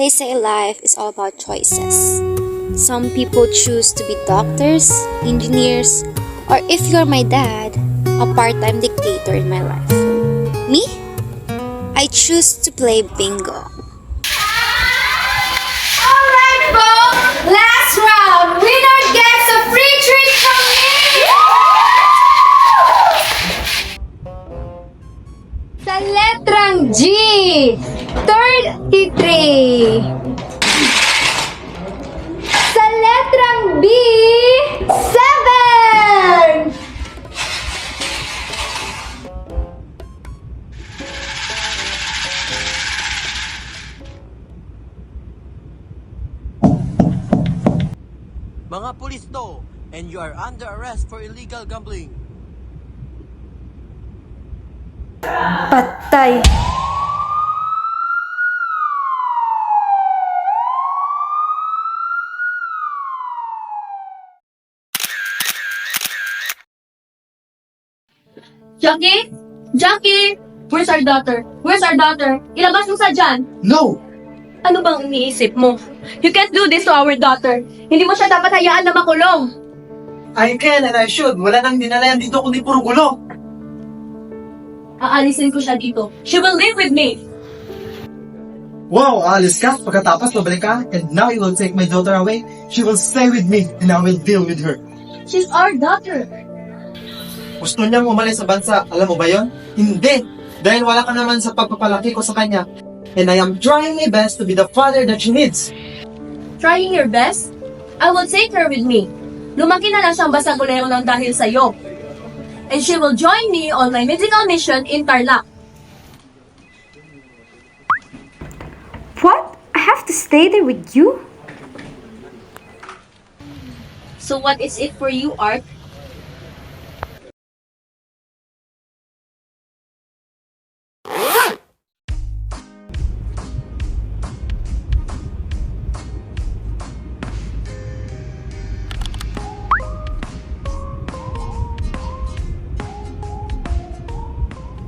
They say life is all about choices. Some people choose to be doctors, engineers, or if you're my dad, a part-time dictator in my life. Me? I choose to play bingo. Alright, Bo! Last round! Winner gets a free treat from me! Sa letrang G, 33. Sa letrang B, 7. Mga pulis to, and you are under arrest for illegal gambling. Patay. Jackie? Jackie! Where's our daughter? Where's our daughter? Ilabas mo sa dyan. No! Ano bang iniisip mo? You can't do this to our daughter. Hindi mo siya dapat hayaan na makulong. I can and I should. Wala nang dinala yan dito kundi puro gulo. Aalisin ko siya dito. She will live with me. Wow, aalis ka. Pagkatapos babalik ka, and now you will take my daughter away. She will stay with me, and I will deal with her. She's our daughter. Gusto niyang umalis sa bansa. Alam mo ba yon? Hindi. Dahil wala ka naman sa pagpapalaki ko sa kanya. And I am trying my best to be the father that she needs. Trying your best? I will take her with me. Lumaki na lang siyang basagulero lang dahil sa'yo. And she will join me on my medical mission in Tarlac. What? I have to stay there with you? So what is it for you, Art?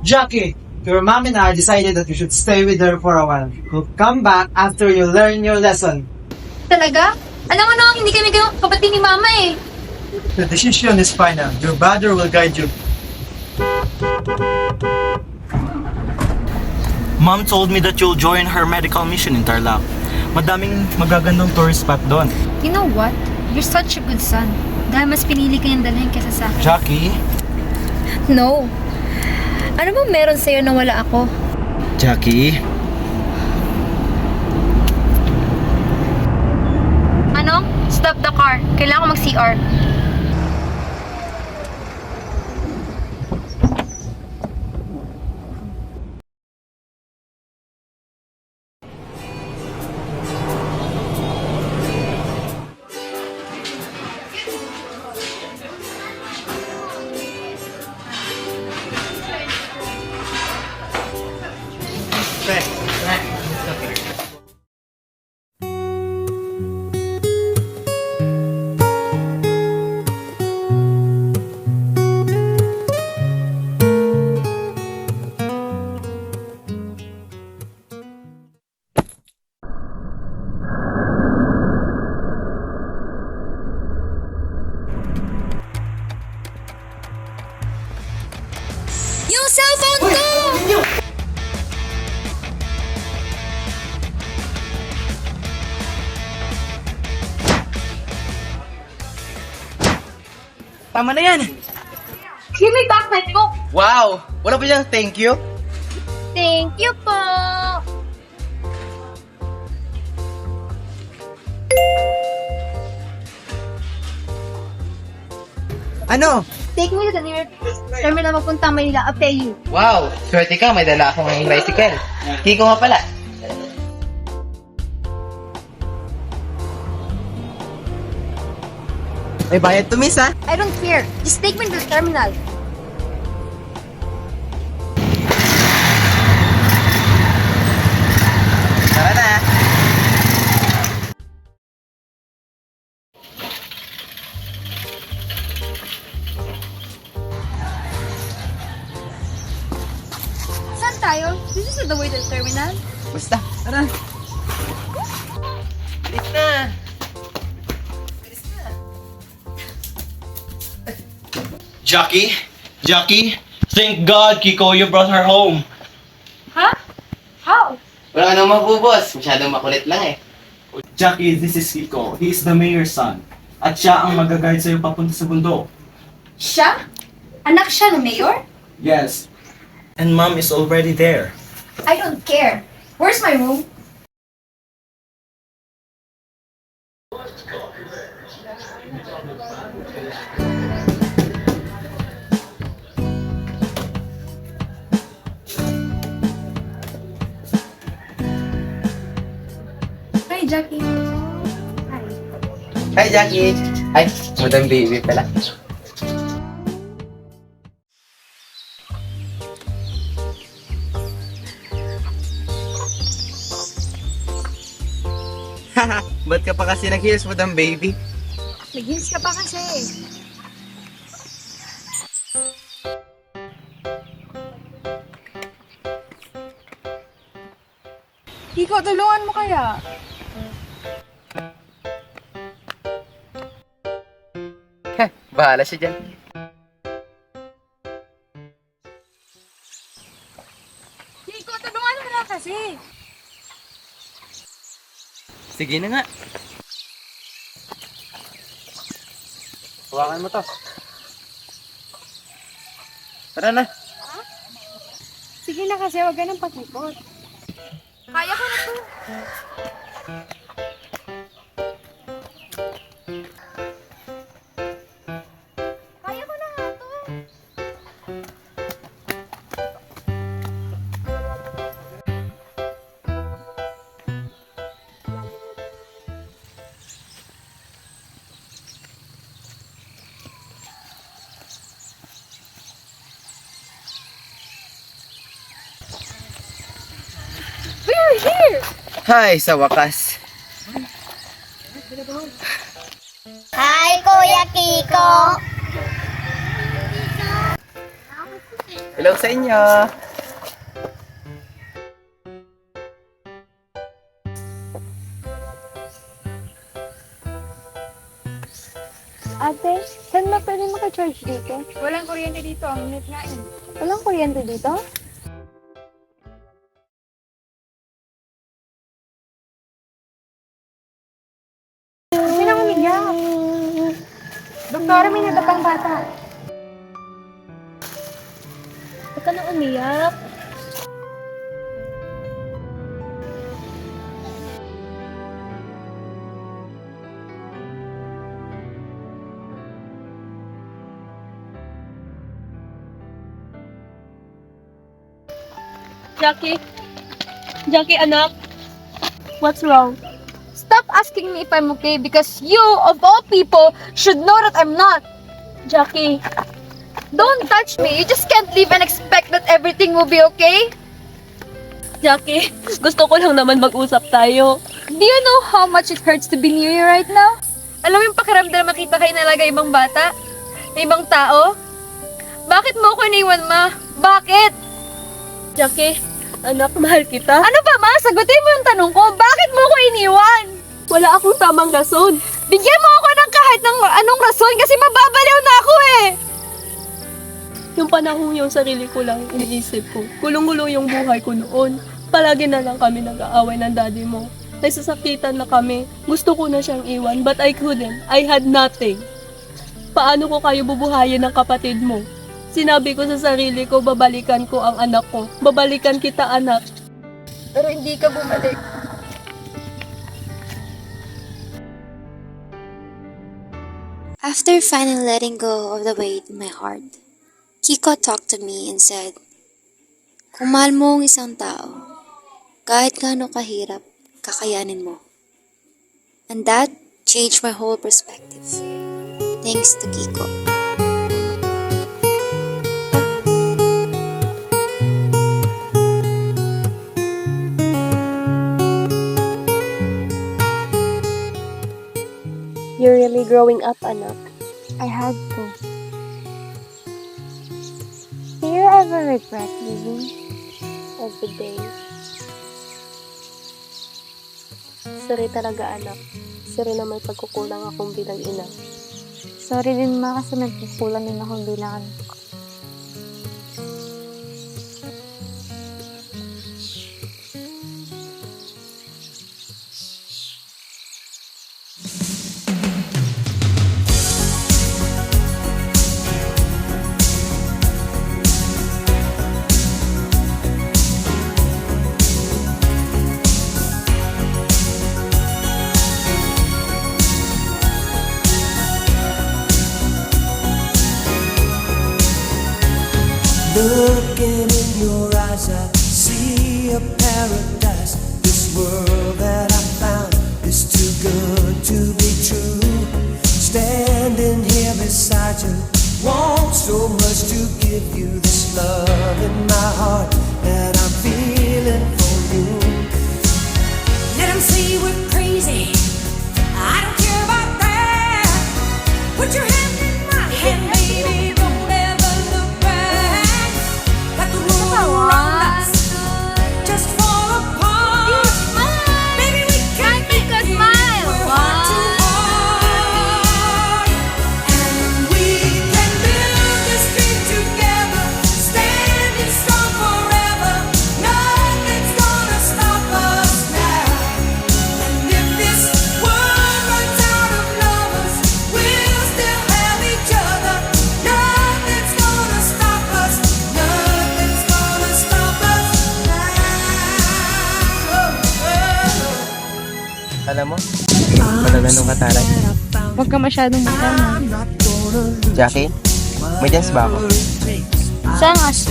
Jackie, your mom and I decided that you should stay with her for a while. We'll come back after you learn your lesson. Talaga? Alam mo naman, hindi kami kapatid ni Mama eh. The decision is final. Your brother will guide you. Mom told me that you'll join her medical mission in Tarlac. Madaming magagandang tourist spot doon. You know what? You're such a good son. Dahil mas pinili ka niyang dalhin kesa sa akin. Jackie? No. Ano bang meron sa'yo na wala ako? Jackie? Ano? Stop the car. Kailangan ko mag-CR. Yung cellphone ko! Tama na yan! Give me back my book! Wow! Wala ba yung thank you? Thank you po! Ano? Take me to the nearest terminal papunta Manila. I'll pay you. Wow! Swerte ka, may dala akong ngayong bicycle. Hindi ko nga pala. May bayad to, miss, ha? I don't care. Just take me to the terminal. Tara na! Saan tayo? This is not the way to the terminal. Basta, tara! Jackie? Jackie? Thank God, Kiko, you brought her home. Huh? How? Wala ka nang mabubos. Masyadong makulit lang eh. Jackie, this is Kiko. He is the mayor's son. At siya ang mag-guide sa'yo papunta sa bundok. Siya? Anak siya ng mayor? Yes. And mom is already there. I don't care. Where's my room? Hi, Jackie. Hi. Hi, Jackie. Ay, Madam Baby pala. Haha, ba't ka pa kasi nag-heels, Madam Baby? Nag-heels ka pa kasi. Kiko, tulungan mo kaya? Heh, bahala siya dyan. Kiko, tulungan mo na kasi. Sige na nga. Hawakan mo to. Tara na. Sige na kasi, huwag ka nang pakipot. Kaya ko na to. Kaya ko na nga to. We're here! Hi, sa wakas. Hi, Kuya Kiko! Hello sa inyo. Ate, saan ba pwede maka-charge dito? Walang kuryente dito, ang init nga eh. Walang kuryente dito? Hindi na umiyak. Doktora, may nadatang bata. Huwag ka na umiyak. Jackie? Jackie, anak? What's wrong? Stop asking me if I'm okay because you, of all people, should know that I'm not. Jackie, Don't touch me. You just can't leave and expect that everything will be okay. Jackie, gusto ko lang naman mag-usap tayo. Do you know how much it hurts to be near you right now? Alam mo yung pakiramdam na makita kayo nalaga ibang bata? Na ibang tao? Bakit mo ko iniwan, ma? Bakit? Jackie, anak, mahal kita. Ano ba, ma? Sagutin mo yung tanong ko. Bakit mo ko iniwan? Wala akong tamang rason. Bigyan mo ako ng kahit ng anong rason kasi mababaliw na ako eh. Yung panahon yung sarili ko lang iniisip ko. Gulong-gulo yung buhay ko noon. Palagi na lang kami nag-aaway ng daddy mo. Nagsasakitan na kami. Gusto ko na siyang iwan, but I couldn't. I had nothing. Paano ko kayo bubuhayin ng kapatid mo? Sinabi ko sa sarili ko, babalikan ko ang anak ko. Babalikan kita, anak. Pero hindi ka bumalik. After finally letting go of the weight in my heart, Kiko talked to me and said, kung mahal mo ang isang tao, kahit gaano kahirap, kakayanin mo. And that changed my whole perspective. Thanks to Kiko. You're really growing up, anak. I had to. Do you ever regret leaving? Every day. Sorry talaga, anak. Sorry na may pagkukulang akong bilang ina. Sorry din ma kasi nagkukulang din ako bilang anak ko. Looking in your eyes, I see a paradise. This world that I found is too good to be true. Standing here beside you, want so much to give you this love in my heart that I'm feeling for you. Let them say we're crazy. I don't care about that. Put your hand in my hand, baby. Don't ever look back. Let the world around us just fall apart. Baby, we can make it. We're heart to heart, and we can build this dream together. Standing strong forever. Nothing's gonna stop us now. And if this world runs out of lovers, we'll still have each other. Nothing's gonna stop us. Nothing's gonna stop us now. Alam mo, talaga nung kataray. Huwag ka masyadong matama. Jackie, may dance ba ako? Saan as?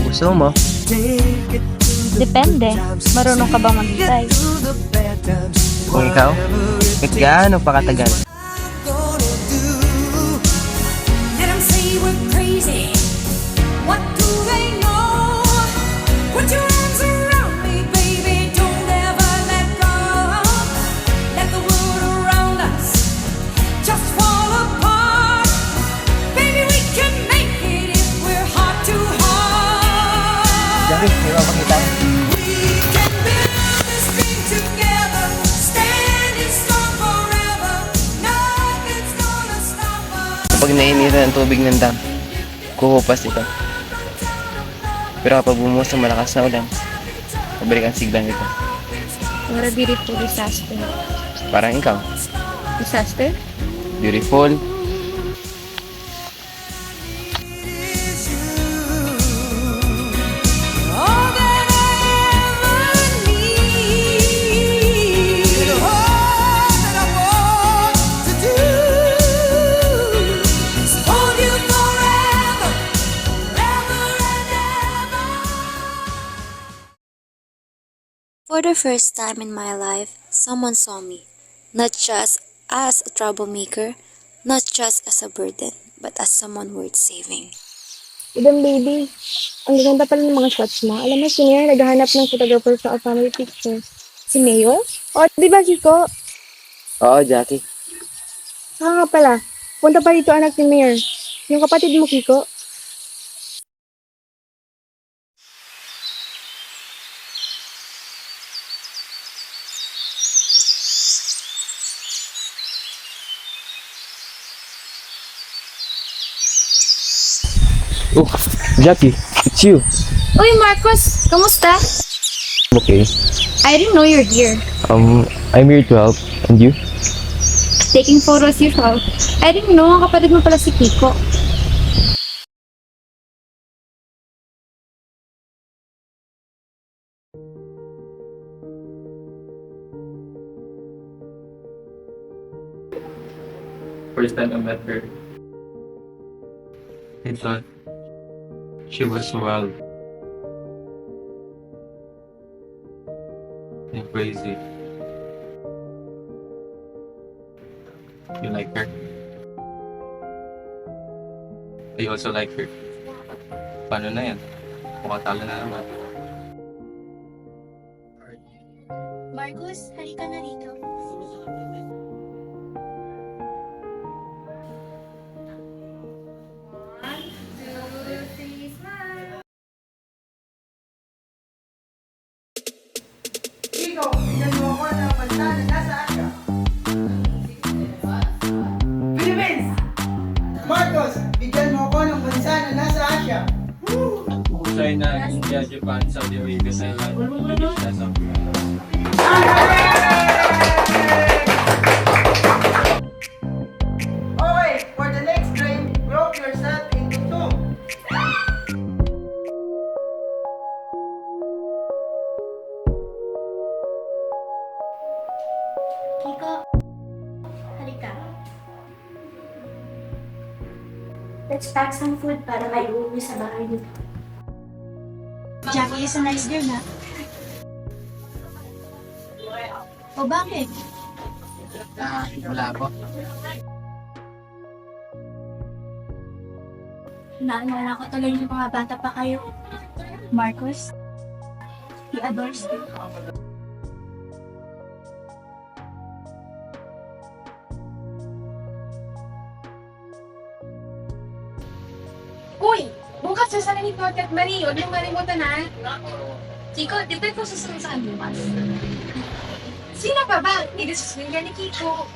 Gusto mo? Depende. Marunong ka ba mag-hintay? Kung ikaw, kahit gaano pa katagal. Let them say we're crazy. What do they know? Put your arms around me, baby. Don't ever let go. Let the world around us just fall apart. Baby, we can make it if we're heart to heart. Jackie, may mapakita. We can build this dream together. Standing strong forever. Nothing's gonna stop us. Kapag nainira ang tubig ng dam, kuhupas ito. Pero kapag bumuhos ang malakas na ulan, pabalik ang siglang ito. What a beautiful disaster. Parang ikaw, Disaster? beautiful. All that I ever need, all that I want to do is hold you forever, forever and ever. For the first time in my life, someone saw me. Not just as a troublemaker, not just as a burden, but as someone worth saving. Idang baby, ang ganda pala ng mga shots mo. Alam mo, si Mayor naghahanap ng photographer sa family pictures. Si Mayor? O, di ba, Kiko? Oo, Jackie. Saka nga pala, punta pa dito anak ni Mayor. Yung kapatid mo, Kiko. Oh, Jackie, it's you. Uy, Marcos! Kamusta? Okay. I didn't know you're here. I'm here to help. And you? Taking photos usual. I didn't know ang kapatid mo pala si Kiko. First time I met her, I thought she was wild and crazy. You like her? I also like her. Paano na yan? Mukhang talo na naman. Marcos, halika na dito. Korea, Japan, Saudi Arabia, Thailand, Indonesia, South Okay, for the next train, group yourself into two. Kiko, halika. Let's pack some food para may uuwi sa bahay nito. Jackie is a nice girl, ha? O bakit? Wala po. Naalala ko tuloy yung mga bata pa kayo. Marcos, he adores you. Uy! Bukas sa sana ni Tote at Marie. Huwag niyong marimutan ha. Kiko, di ba ikaw susunod sa amin bukas? Sino pa ba? Hindi susunod ka ni Kiko.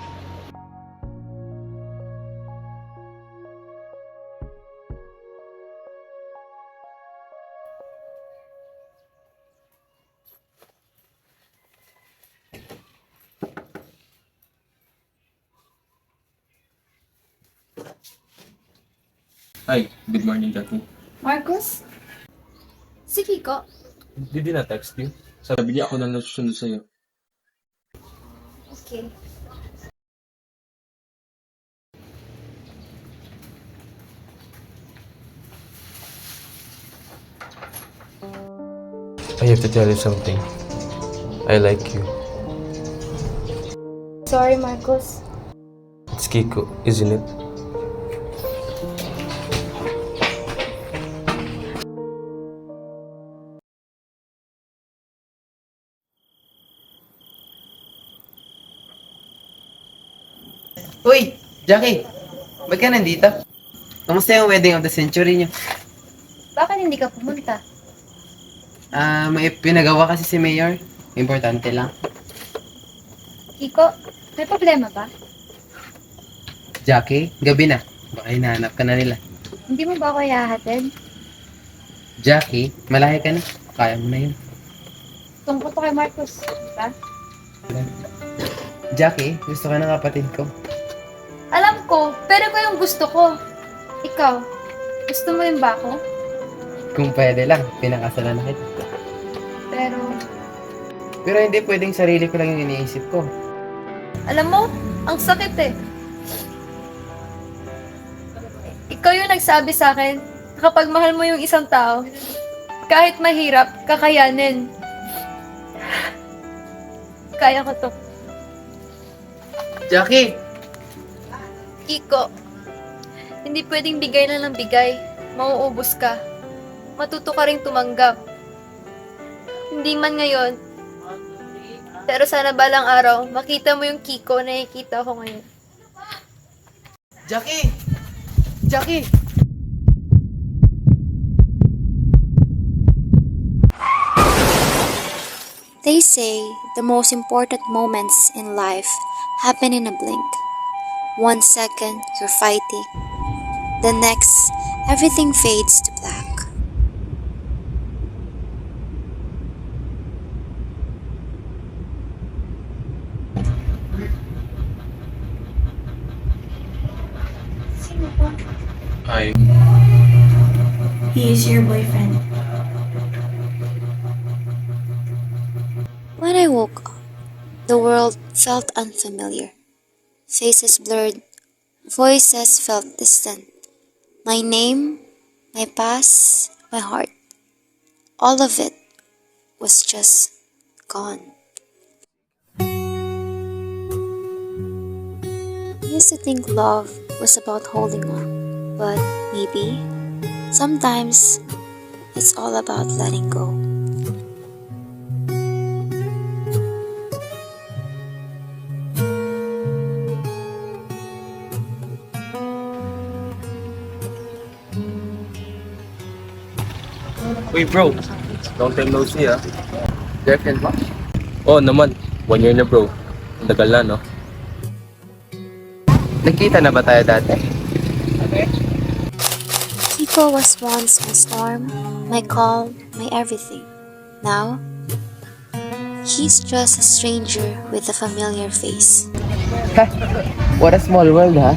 Hi, good morning, Jackie. Marcos? Si Kiko? Did na text you? Sabi niya ako na nasusunod sa'yo. Okay. I have to tell you something. I like you. Sorry, Marcos. It's Kiko, isn't it? Uy, Jackie! Ba't ka nandito? Kamusta yung wedding of the century niyo? Bakit hindi ka pumunta? May pinagawa kasi si Mayor. Importante lang. Kiko, may problema ba? Jackie, gabi na. Baka hinahanap ka na nila. Hindi mo ba ako ihahatid? Jackie, malayo ka na. Kaya mo na yun. Tungkol to kay Marcos, diba? Jackie, gusto ka ng kapatid ko. Alam ko, pero ko yung gusto ko. Ikaw, gusto mo rin ba ako? Kung pwede lang, pinakasalan na kita. Pero hindi pwedeng sarili ko lang yung iniisip ko. Alam mo, ang sakit eh. Ikaw yung nagsabi sa akin na kapag mahal mo yung isang tao, kahit mahirap, kakayanin. Kaya ko to. Jackie! Kiko, hindi pwedeng bigay lang ng bigay. Mauubos ka. Matuto ka rin tumanggap. Hindi man ngayon, pero sana balang araw, makita mo yung Kiko na nakikita ko ngayon. Jackie! Jackie! They say the most important moments in life happen in a blink. 1 second, you're fighting. The next, everything fades to black. Hi. He is your boyfriend. When I woke up, the world felt unfamiliar. Faces blurred, voices felt distant. My name, my past, my heart, all of it was just gone. I used to think love was about holding on, but maybe sometimes it's all about letting go. Uy bro, long time no see ah. Girlfriend mo? Oo naman, 1 year na bro. Ang tagal na no? Nagkita na ba tayo dati? Kiko was once my storm, my calm, my everything. Now, he's just a stranger with a familiar face. What a small world, ha?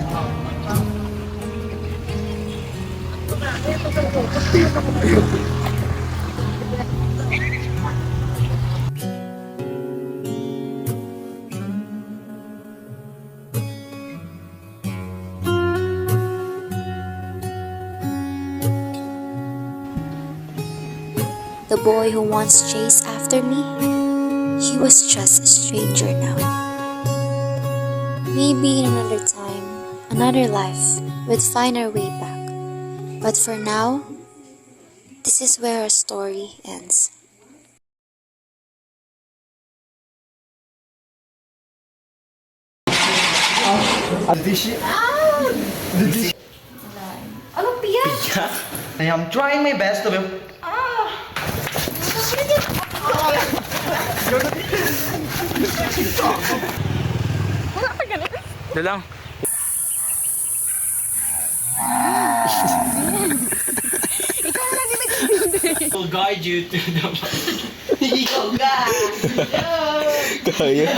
The boy who once chased after me, he was just a stranger now. Maybe in another time, another life, we'd find our way back. But for now, this is where our story ends. I am trying my best to be... Ito lang. I'll guide you to the... Kaya.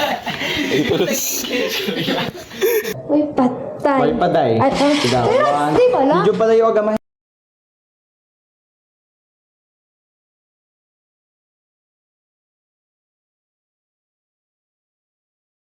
Uy, patay. Paday. Pero, di ba lang? Medyo pala yung agama.